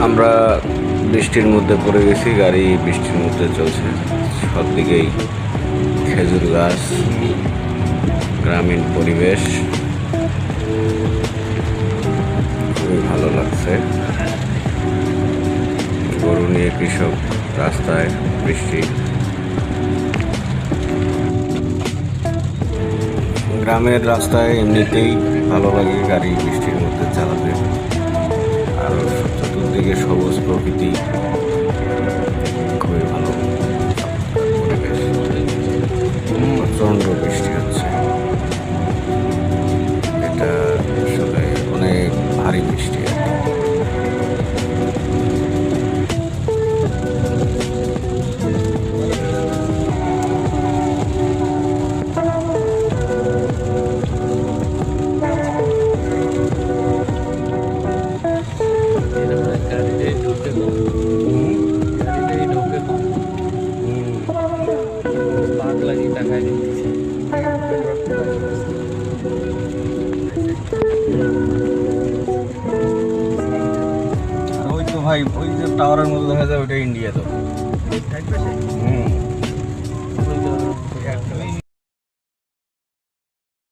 আমরা বৃষ্টির মধ্যে পড়ে গেছি, গাড়ি বৃষ্টির মধ্যে চলছে, সব দিকেই খেজুর গাছ, গ্রামীণ পরিবেশ, খুবই ভালো লাগছে। গরু নিয়ে কৃষক রাস্তায়, বৃষ্টি, গ্রামের রাস্তায় এমনিতেই ভালো লাগে গাড়ি বৃষ্টির মধ্যে চালাতে। আর চতুর্দিকে সবুজ প্রকৃতি, খুবই ভালো পরিবেশ। প্রচণ্ড বৃষ্টি হচ্ছে, এটা আসলে অনেক ভারী বৃষ্টি আর কি। ওই তো ভাই, ওই যে টাওয়ারের মতো দেখা যায়, ওইটা ইন্ডিয়া তো।